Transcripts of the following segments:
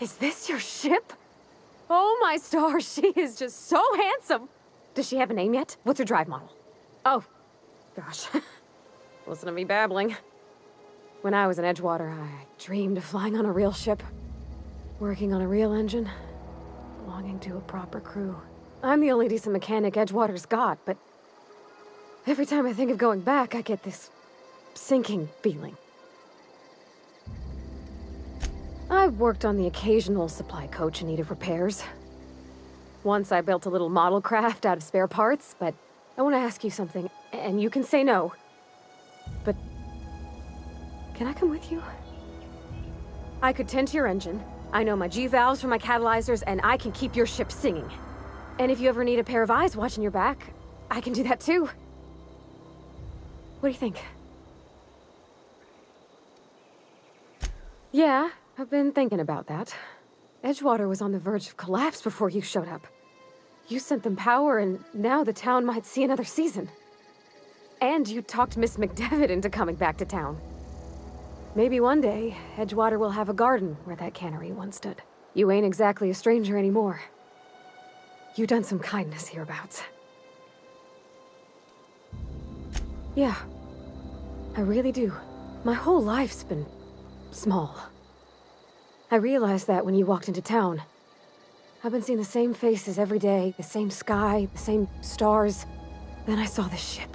Is this your ship? Oh my stars, she is just so handsome! Does she have a name yet? What's her drive model? Oh, gosh. Listen to me babbling. When I was in Edgewater, I dreamed of flying on a real ship, working on a real engine, belonging to a proper crew. I'm the only decent mechanic Edgewater's got, but every time I think of going back, I get this sinking feeling. I've worked on the occasional supply coach in need of repairs. Once I built a little model craft out of spare parts, but I want to ask you something, and you can say no. But can I come with you? I could tend to your engine. I know my G-valves for my catalyzers, and I can keep your ship singing. And if you ever need a pair of eyes watching your back, I can do that too. What do you think? Yeah, I've been thinking about that. Edgewater was on the verge of collapse before you showed up. You sent them power, and now the town might see another season. And you talked Miss McDevitt into coming back to town. Maybe one day, Edgewater will have a garden where that cannery once stood. You ain't exactly a stranger anymore. You've done some kindness hereabouts. Yeah, I really do. My whole life's been small. I realized that when you walked into town. I've been seeing the same faces every day, the same sky, the same stars. Then I saw this ship.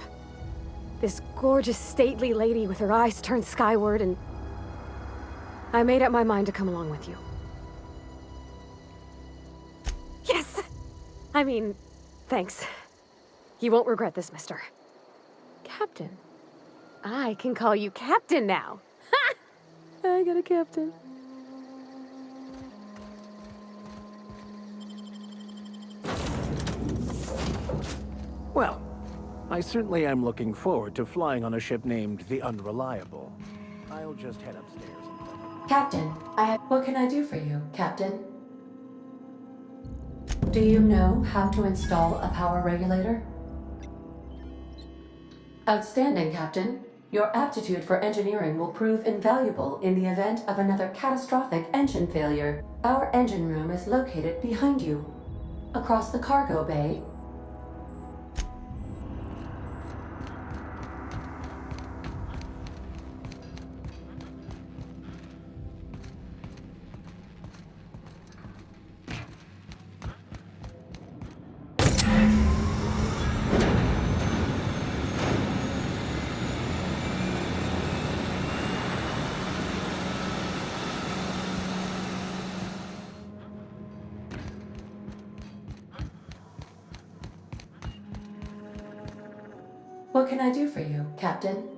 This gorgeous, stately lady with her eyes turned skyward, and I made up my mind to come along with you. Yes! I mean, thanks. You won't regret this, mister. Captain. I can call you Captain now. Ha! I got a captain. Well, I certainly am looking forward to flying on a ship named the Unreliable. I'll just head upstairs and... Captain, what can I do for you, Captain? Do you know how to install a power regulator? Outstanding, Captain. Your aptitude for engineering will prove invaluable in the event of another catastrophic engine failure. Our engine room is located behind you, across the cargo bay. What can I do for you, Captain?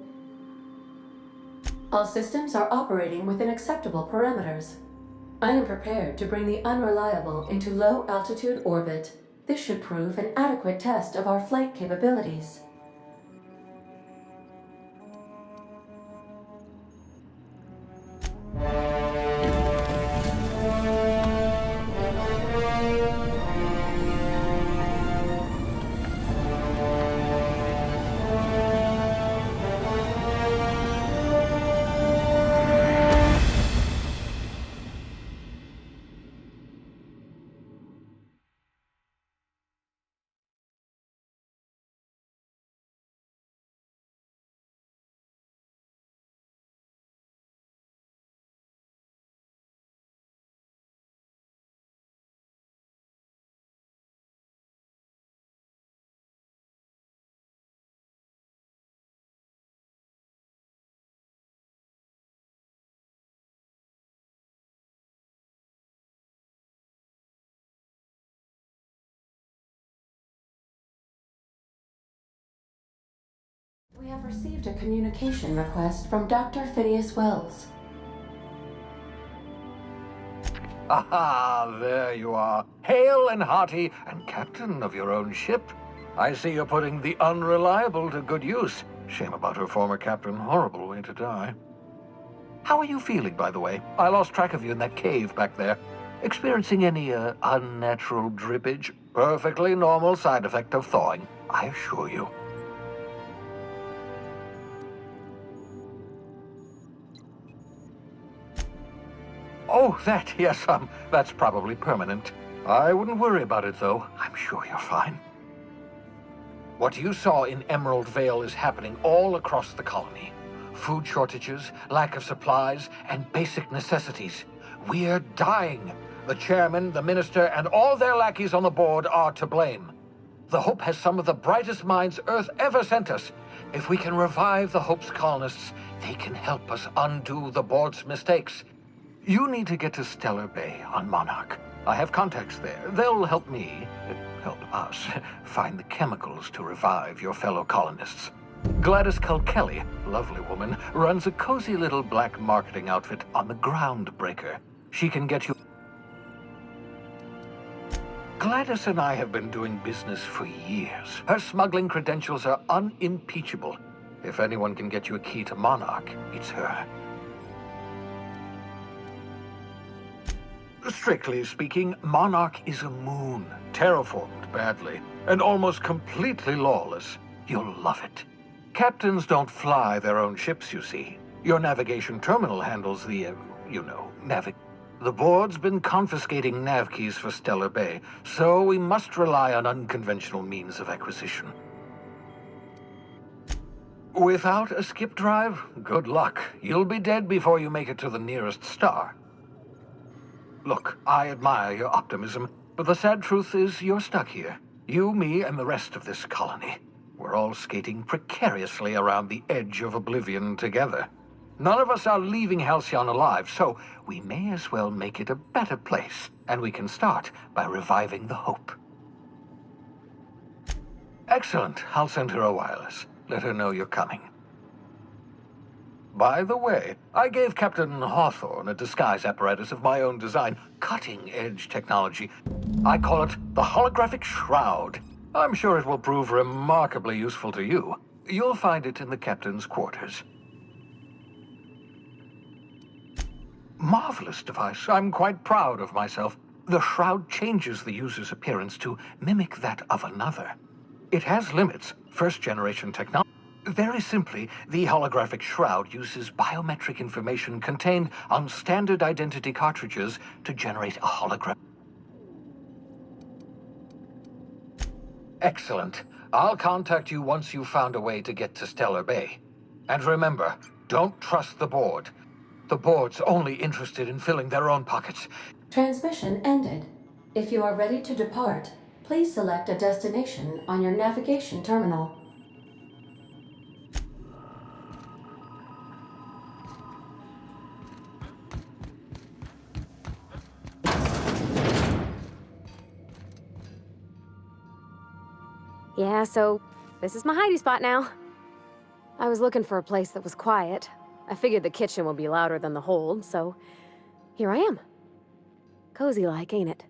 All systems are operating within acceptable parameters. I am prepared to bring the Unreliable into low-altitude orbit. This should prove an adequate test of our flight capabilities. We have received a communication request from Dr. Phineas Wells. Aha, there you are. Hale and hearty, and captain of your own ship. I see you're putting the Unreliable to good use. Shame about her former captain. Horrible way to die. How are you feeling, by the way? I lost track of you in that cave back there. Experiencing any, unnatural drippage? Perfectly normal side effect of thawing, I assure you. Oh, that, yes, that's probably permanent. I wouldn't worry about it, though. I'm sure you're fine. What you saw in Emerald Vale is happening all across the colony. Food shortages, lack of supplies, and basic necessities. We're dying. The chairman, the minister, and all their lackeys on the board are to blame. The Hope has some of the brightest minds Earth ever sent us. If we can revive the Hope's colonists, they can help us undo the board's mistakes. You need to get to Stellar Bay on Monarch. I have contacts there. They'll help us, find the chemicals to revive your fellow colonists. Gladys Kilkelly, lovely woman, runs a cozy little black marketing outfit on the Groundbreaker. She can get you... Gladys and I have been doing business for years. Her smuggling credentials are unimpeachable. If anyone can get you a key to Monarch, it's her. Strictly speaking, Monarch is a moon, terraformed badly, and almost completely lawless. You'll love it. Captains don't fly their own ships, you see. Your navigation terminal handles the, The board's been confiscating nav keys for Stellar Bay, so we must rely on unconventional means of acquisition. Without a skip drive, good luck. You'll be dead before you make it to the nearest star. Look, I admire your optimism, but the sad truth is you're stuck here. You, me, and the rest of this colony. We're all skating precariously around the edge of oblivion together. None of us are leaving Halcyon alive, so we may as well make it a better place, and we can start by reviving the Hope. Excellent. I'll send her a wireless. Let her know you're coming. By the way, I gave Captain Hawthorne a disguise apparatus of my own design, cutting-edge technology. I call it the Holographic Shroud. I'm sure it will prove remarkably useful to you. You'll find it in the captain's quarters. Marvelous device. I'm quite proud of myself. The shroud changes the user's appearance to mimic that of another. It has limits, first-generation technology. Very simply, the holographic shroud uses biometric information contained on standard identity cartridges to generate a hologram. Excellent. I'll contact you once you've found a way to get to Stellar Bay. And remember, don't trust the board. The board's only interested in filling their own pockets. Transmission ended. If you are ready to depart, please select a destination on your navigation terminal. Yeah, so this is my hidey spot now. I was looking for a place that was quiet. I figured the kitchen would be louder than the hold, so here I am. Cozy-like, ain't it?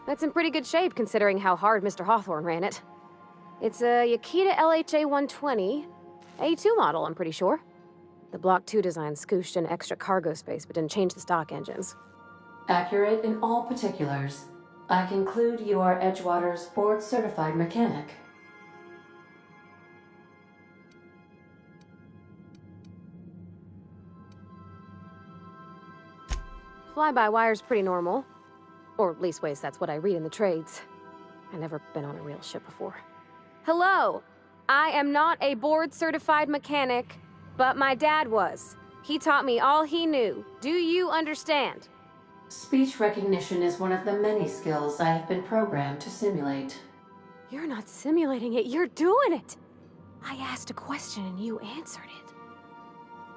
That's in pretty good shape considering how hard Mr. Hawthorne ran it. It's a Yakita LHA 120, A2 model, I'm pretty sure. The Block 2 design scooshed in extra cargo space but didn't change the stock engines. Accurate in all particulars. I conclude you are Edgewater's board-certified mechanic. Fly-by-wire's pretty normal. Or leastways, that's what I read in the trades. I've never been on a real ship before. Hello! I am not a board-certified mechanic, but my dad was. He taught me all he knew. Do you understand? Speech recognition is one of the many skills I have been programmed to simulate. You're not simulating it, you're doing it! I asked a question and you answered it.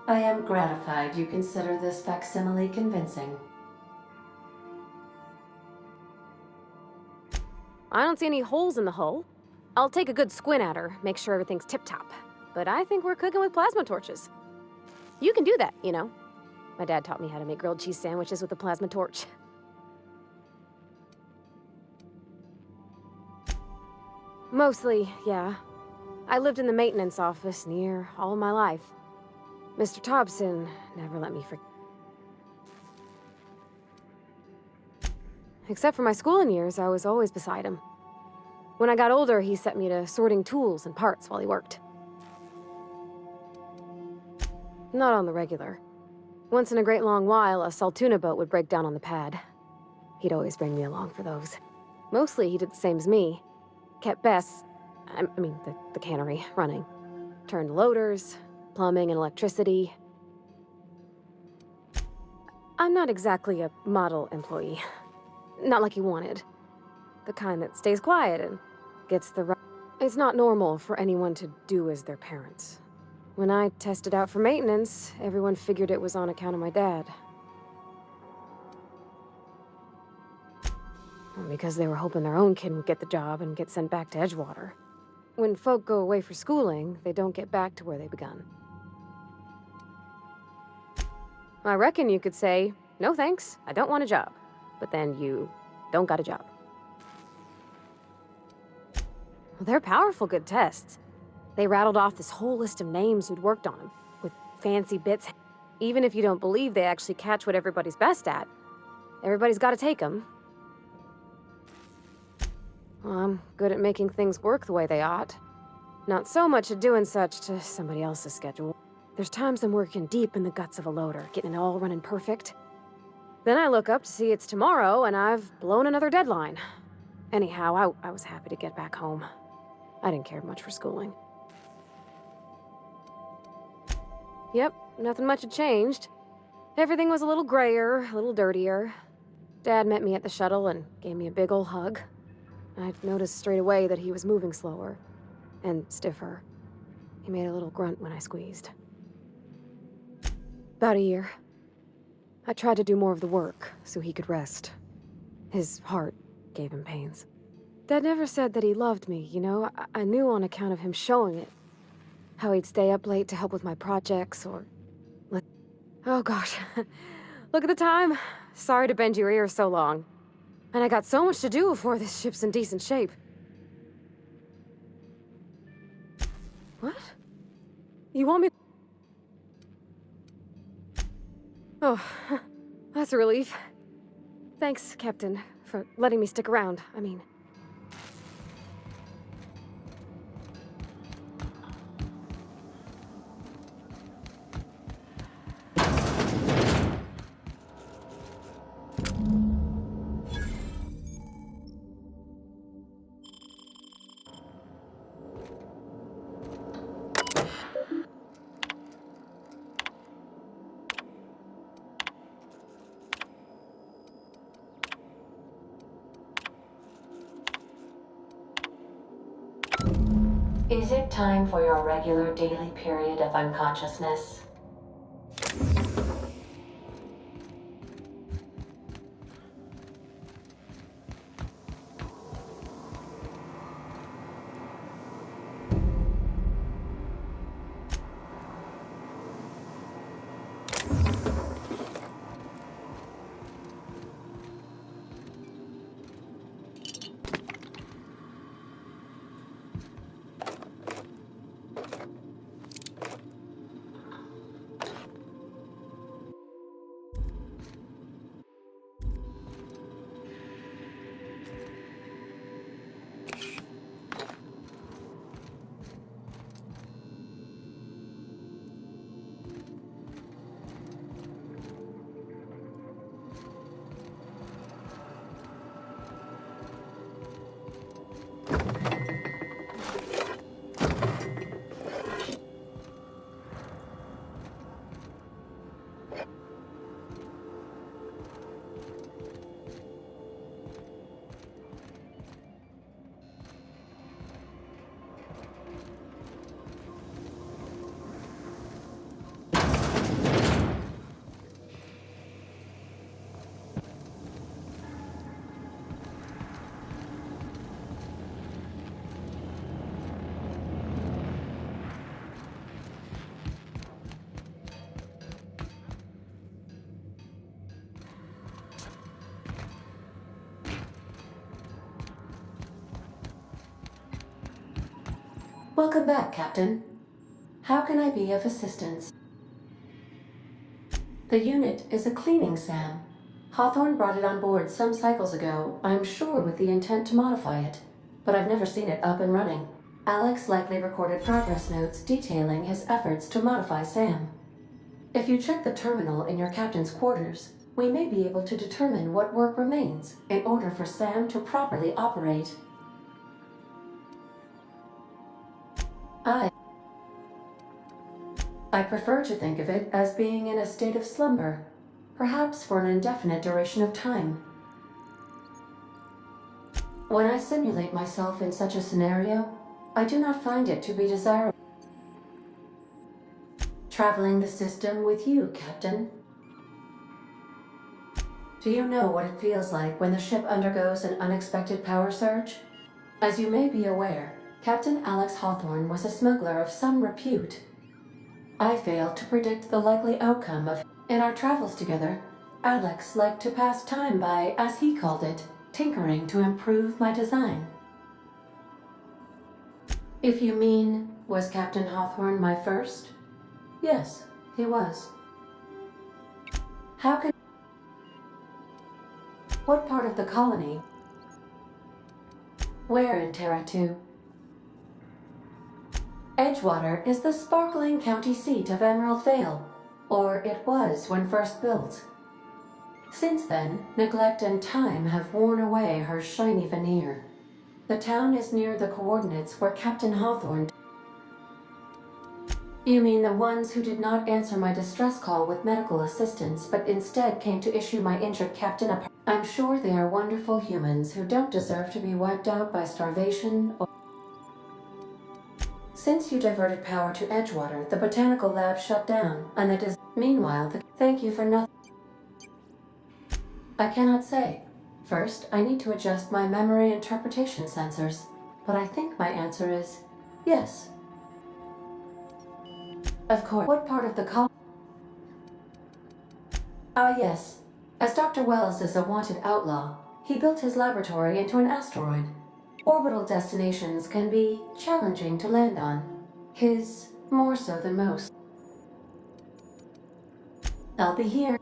I am gratified you consider this facsimile convincing. I don't see any holes in the hull. I'll take a good squint at her, make sure everything's tip-top. But I think we're cooking with plasma torches. You can do that, you know. My dad taught me how to make grilled cheese sandwiches with a plasma torch. Mostly, yeah. I lived in the maintenance office near all my life. Mr. Thompson never let me forget. Except for my schooling years, I was always beside him. When I got older, he set me to sorting tools and parts while he worked. Not on the regular. Once in a great long while, a Saltuna boat would break down on the pad. He'd always bring me along for those. Mostly, he did the same as me. Kept the cannery, running. Turned loaders, plumbing and electricity. I'm not exactly a model employee. Not like he wanted. The kind that stays quiet and gets the right... It's not normal for anyone to do as their parents. When I tested out for maintenance, everyone figured it was on account of my dad. Because they were hoping their own kid would get the job and get sent back to Edgewater. When folk go away for schooling, they don't get back to where they begun. I reckon you could say, no thanks, I don't want a job. But then you don't got a job. Well, they're powerful good tests. They rattled off this whole list of names who'd worked on them, with fancy bits. Even if you don't believe they actually catch what everybody's best at, everybody's got to take them. Well, I'm good at making things work the way they ought. Not so much at doing such to somebody else's schedule. There's times I'm working deep in the guts of a loader, getting it all running perfect. Then I look up to see it's tomorrow, and I've blown another deadline. Anyhow, I was happy to get back home. I didn't care much for schooling. Yep, nothing much had changed. Everything was a little grayer, a little dirtier. Dad met me at the shuttle and gave me a big ol' hug. I noticed straight away that he was moving slower and stiffer. He made a little grunt when I squeezed. About a year. I tried to do more of the work so he could rest. His heart gave him pains. Dad never said that he loved me, you know? I knew on account of him showing it. How he'd stay up late to help with my projects or... Oh gosh. Look at the time. Sorry to bend your ear so long. And I got so much to do before this ship's in decent shape. What? You want me... Oh, that's a relief. Thanks, Captain, for letting me stick around. I mean... Is it time for your regular daily period of unconsciousness? Welcome back, Captain. How can I be of assistance? The unit is a cleaning SAM. Hawthorne brought it on board some cycles ago, I'm sure with the intent to modify it. But I've never seen it up and running. Alex likely recorded progress notes detailing his efforts to modify SAM. If you check the terminal in your captain's quarters, we may be able to determine what work remains in order for Sam to properly operate. I prefer to think of it as being in a state of slumber, perhaps for an indefinite duration of time. When I simulate myself in such a scenario, I do not find it to be desirable. Traveling the system with you, Captain. Do you know what it feels like when the ship undergoes an unexpected power surge? As you may be aware, Captain Alex Hawthorne was a smuggler of some repute. I failed to predict the likely outcome of. In our travels together, Alex liked to pass time by, as he called it, tinkering to improve my design. If you mean, was Captain Hawthorne my first? Yes, he was. How could... What part of the colony? Where in Terra 2? Edgewater is the sparkling county seat of Emerald Vale, or it was when first built. Since then, neglect and time have worn away her shiny veneer. The town is near the coordinates where Captain Hawthorne... You mean the ones who did not answer my distress call with medical assistance, but instead came to issue my injured captain a... I'm sure they are wonderful humans who don't deserve to be wiped out by starvation or... Since you diverted power to Edgewater, the botanical lab shut down, and it is... Meanwhile, thank you for nothing. I cannot say. First, I need to adjust my memory interpretation sensors, but I think my answer is yes. Of course. What part of the yes. As Dr. Wells is a wanted outlaw, he built his laboratory into an asteroid. Orbital destinations can be challenging to land on. His more so than most. I'll be here.